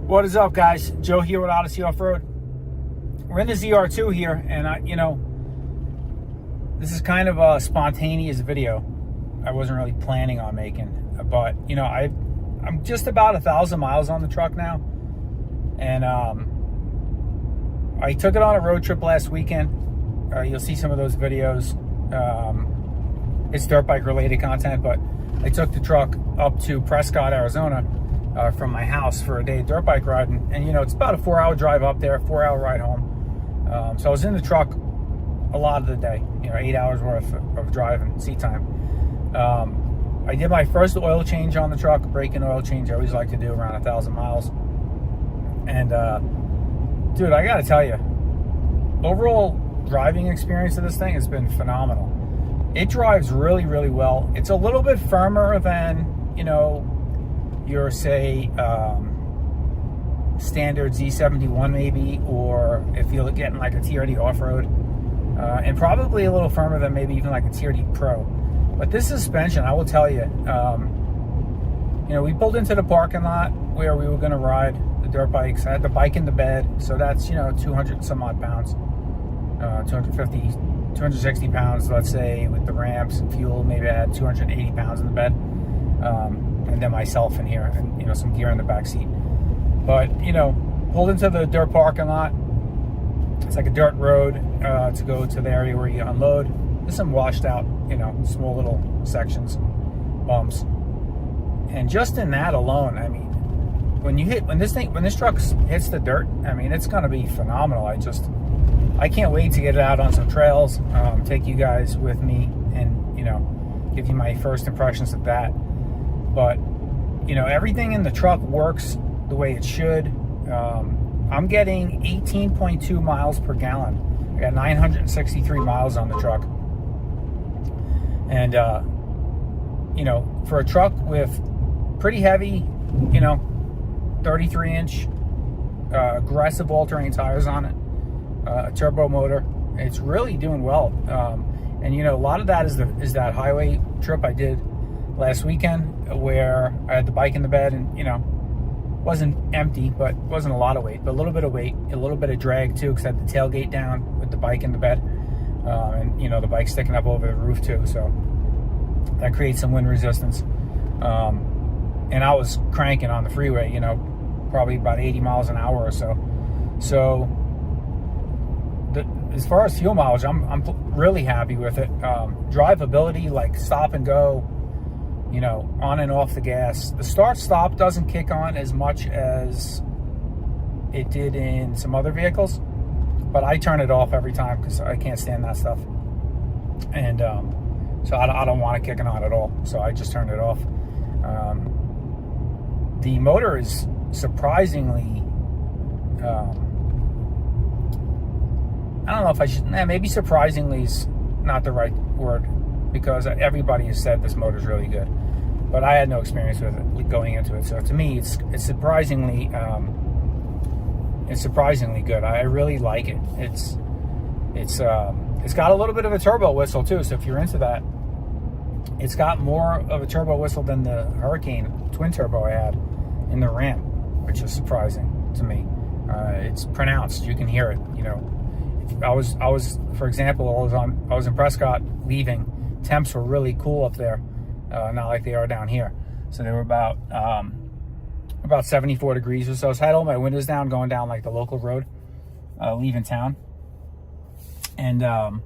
What is up, guys? Joe here with Odyssey Offroad. We're in the ZR2 here, and this is kind of a spontaneous video. I wasn't really planning on making, but I'm just about 1,000 miles on the truck now, and I took it on a road trip last weekend. You'll see some of those videos. It's dirt bike related content, but I took the truck up to Prescott, Arizona, from my house for a day of dirt bike riding, and it's about a 4-hour drive up there, 4-hour ride home. So I was in the truck a lot of the day, 8 hours worth of driving, seat time. I did my first oil change on the truck, break-in oil change. I always like to do around 1,000 miles. And dude, I gotta tell you, overall driving experience of this thing has been phenomenal. It drives really, really well. It's a little bit firmer than your, say, standard Z71 maybe, or if you're getting like a TRD Offroad, and probably a little firmer than maybe even like a TRD Pro. But this suspension, I will tell you, we pulled into the parking lot where we were going to ride the dirt bikes. I had the bike in the bed, so that's 200 some odd pounds, 250, 260 pounds, let's say, with the ramps and fuel. Maybe I had 280 pounds in the bed. And then myself in here, and some gear in the back seat. But pulled into the dirt parking lot. It's like a dirt road to go to the area where you unload. There's some washed out, small little sections, bumps, and just in that alone, I mean, when this truck hits the dirt, I mean, it's gonna be phenomenal. I can't wait to get it out on some trails, take you guys with me, and give you my first impressions of that. But everything in the truck works the way it should. I'm getting 18.2 miles per gallon. I got 963 miles on the truck, and for a truck with pretty heavy 33-inch aggressive all-terrain tires on it, a turbo motor, it's really doing well. And a lot of that is that highway trip I did last weekend, where I had the bike in the bed, and wasn't empty, but wasn't a lot of weight, but a little bit of weight, a little bit of drag too, because I had the tailgate down with the bike in the bed, and the bike sticking up over the roof too, so that creates some wind resistance. And I was cranking on the freeway, probably about 80 miles an hour or so. So as far as fuel mileage, I'm really happy with it. Drivability, like stop and go, on and off the gas. The start-stop doesn't kick on as much as it did in some other vehicles, but I turn it off every time because I can't stand that stuff. And so I don't want it kicking on at all, so I just turn it off. The motor is surprisingly, I don't know if I should, maybe surprisingly is not the right word, because everybody has said this motor is really good, but I had no experience with it going into it. So to me, it's surprisingly good. I really like it. It's got a little bit of a turbo whistle too. So if you're into that, it's got more of a turbo whistle than the Hurricane twin turbo I had in the Ram, which is surprising to me. It's pronounced. You can hear it. I was, for example, I was in Prescott leaving. Temps were really cool up there, not like they are down here. So they were about 74 degrees or so. So I had all my windows down, going down like the local road, leaving town, and the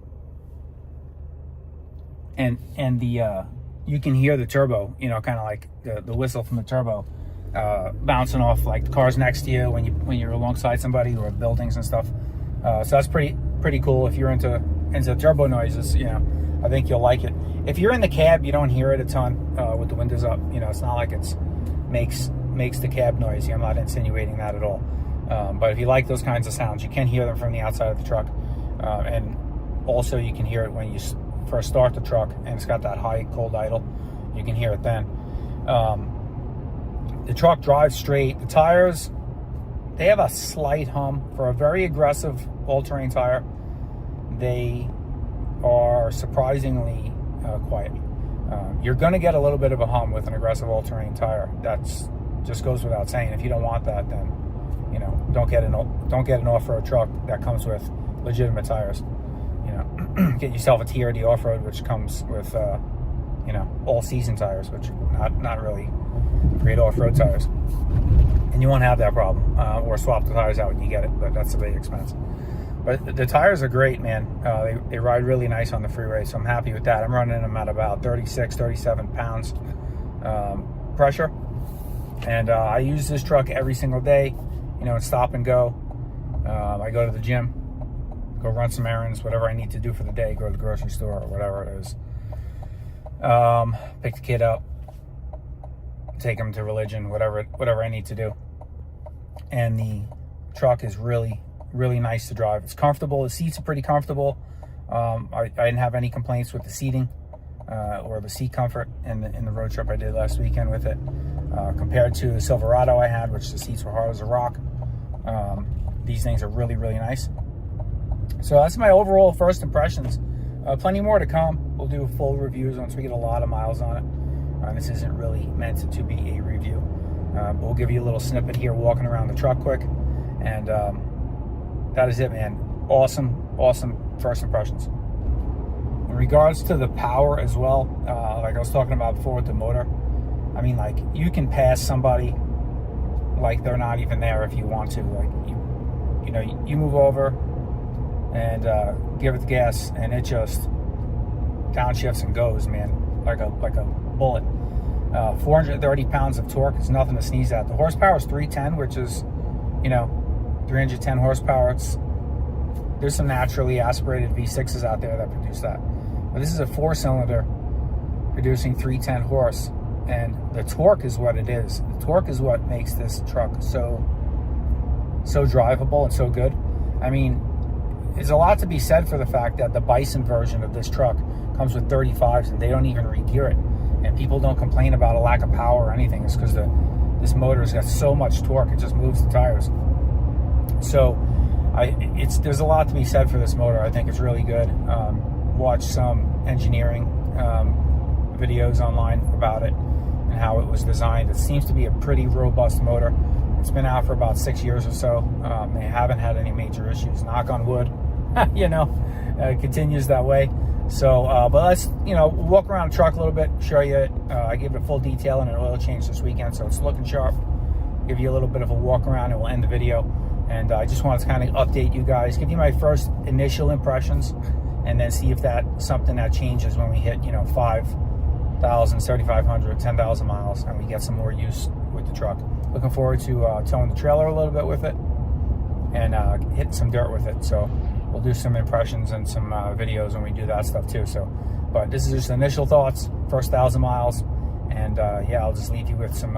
you can hear the turbo, kind of like the whistle from the turbo bouncing off like the cars next to you when you're alongside somebody or buildings and stuff. So that's pretty cool. If you're into turbo noises, I think you'll like it. If you're in the cab, you don't hear it a ton with the windows up. It's not like it makes the cab noisy. I'm not insinuating that at all. But if you like those kinds of sounds, you can hear them from the outside of the truck. And also you can hear it when you first start the truck and it's got that high cold idle. You can hear it then. The truck drives straight. The tires, they have a slight hum. For a very aggressive all-terrain tire, they are surprisingly quiet. You're going to get a little bit of a hum with an aggressive all-terrain tire. That's just goes without saying. If you don't want that, then You know, don't get an off-road truck that comes with legitimate tires. You know, get yourself a TRD Off-Road, which comes with you know, all-season tires, which not really great off-road tires, and you won't have that problem. Or swap the tires out when you get it, but that's a big expense. But the tires are great, man. They ride really nice on the freeway, so I'm happy with that. I'm running them at about 36, 37 pounds pressure, and I use this truck every single day. You know, and stop and go. I go to the gym, go run some errands, whatever I need to do for the day, go to the grocery store or whatever it is. Pick the kid up, take him to religion, whatever I need to do. And the truck is really nice to drive. It's comfortable. The seats are pretty comfortable. I didn't have any complaints with the seating or the seat comfort in the road trip I did last weekend with it, compared to the Silverado I had, which the seats were hard as a rock. These things are really nice. So that's my overall first impressions. Plenty more to come. We'll do full reviews once we get a lot of miles on it. This isn't really meant to be a review, but we'll give you a little snippet here walking around the truck quick, and that is it, man. Awesome first impressions. In regards to the power as well, like I was talking about before with the motor, I mean, like, you can pass somebody like they're not even there if you want to. Like, you know, you move over and give it the gas, and it just downshifts and goes, man, like a bullet. 430 pounds of torque is nothing to sneeze at. The horsepower is 310, which is, you know, 310 horsepower. There's some naturally aspirated V6s out there that produce that, but this is a 4-cylinder producing 310 horse, and the torque is what it is. The torque is what makes this truck so drivable and so good. I mean, there's a lot to be said for the fact that the Bison version of this truck comes with 35s, and they don't even re-gear it, and people don't complain about a lack of power or anything. It's because this motor has got so much torque, it just moves the tires. So there's a lot to be said for this motor. I think it's really good. Watch some engineering videos online about it and how it was designed. It seems to be a pretty robust motor. It's been out for about 6 years or so. They haven't had any major issues, knock on wood. You know, it continues that way. So, but let's, you know, walk around the truck a little bit, show you it. I gave it a full detail and an oil change this weekend, so it's looking sharp. Give you a little bit of a walk around, and we'll end the video. And I just wanted to kind of update you guys, give you my first initial impressions, and then see if that's something that changes when we hit, you know, 5,000, 7,500, 10,000 miles, and we get some more use with the truck. Looking forward to towing the trailer a little bit with it and hitting some dirt with it. So we'll do some impressions and some videos when we do that stuff too. So, but this is just initial thoughts, first 1,000 miles, and yeah, I'll just leave you with some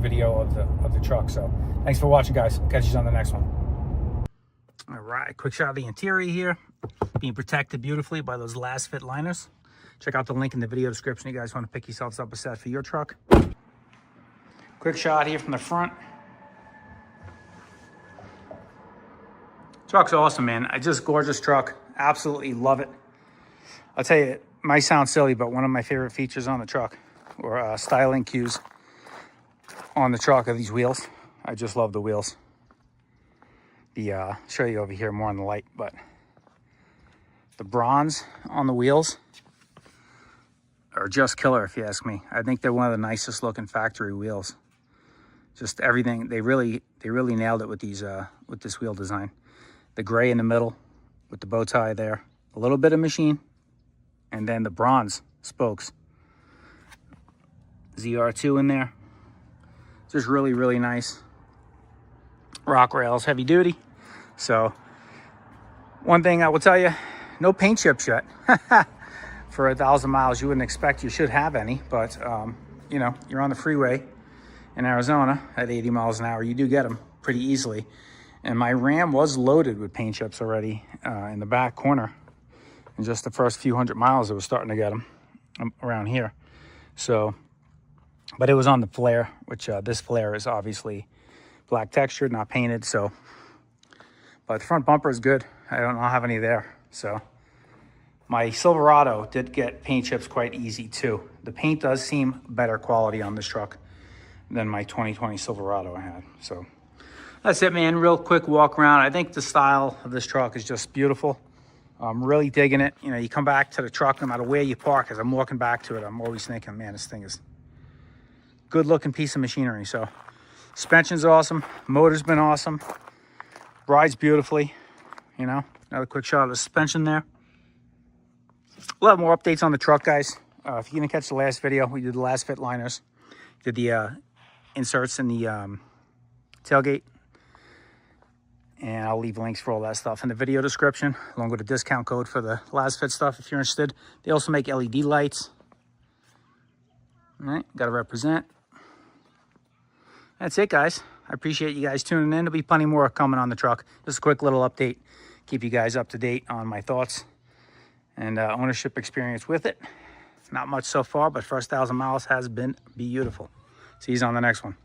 video of the truck. So thanks for watching, guys. Catch you on the next one. All right, quick shot of the interior here, being protected beautifully by those last fit liners. Check out the link in the video description. You guys want to pick yourselves up a set for your truck. Quick shot here from the front. Truck's awesome, man. Just gorgeous truck. Absolutely love it. I'll tell you, it might sound silly, but one of my favorite features on the truck, or styling cues on the truck, are these wheels. I just love the wheels. Show you over here more on the light, but the bronze on the wheels are just killer, if you ask me. I think they're one of the nicest looking factory wheels. Just everything, they really nailed it with these with this wheel design. The gray in the middle with the bow tie there, a little bit of machine, and then the bronze spokes. ZR2 in there. Just really nice. Rock rails, heavy duty. So one thing I will tell you, no paint chips yet. For 1,000 miles, you wouldn't expect you should have any, but you know, you're on the freeway in Arizona at 80 miles an hour, you do get them pretty easily. And my Ram was loaded with paint chips already in the back corner. In just the first few 100 miles, it was starting to get them around here. So, but it was on the flare, which this flare is obviously black textured, not painted. So, but the front bumper is good. I don't have any there. So my Silverado did get paint chips quite easy too. The paint does seem better quality on this truck than my 2020 Silverado I had. So That's it, man. Real quick walk around. I think the style of this truck is just beautiful. I'm really digging it. You know, you come back to the truck no matter where you park. As I'm walking back to it, I'm always thinking, man, this thing is a good looking piece of machinery. So suspension's awesome. Motor's been awesome. Rides beautifully. You know, another quick shot of the suspension there. We'll have more updates on the truck, guys. If you didn't catch the last video, we did the last fit liners. Did the inserts in the tailgate. And I'll leave links for all that stuff in the video description, along with a discount code for the last fit stuff if you're interested. They also make LED lights. All right, got to represent. That's it, guys. I appreciate you guys tuning in. There'll be plenty more coming on the truck. Just a quick little update. Keep you guys up to date on my thoughts and ownership experience with it. Not much so far, but first 1,000 miles has been beautiful. See you on the next one.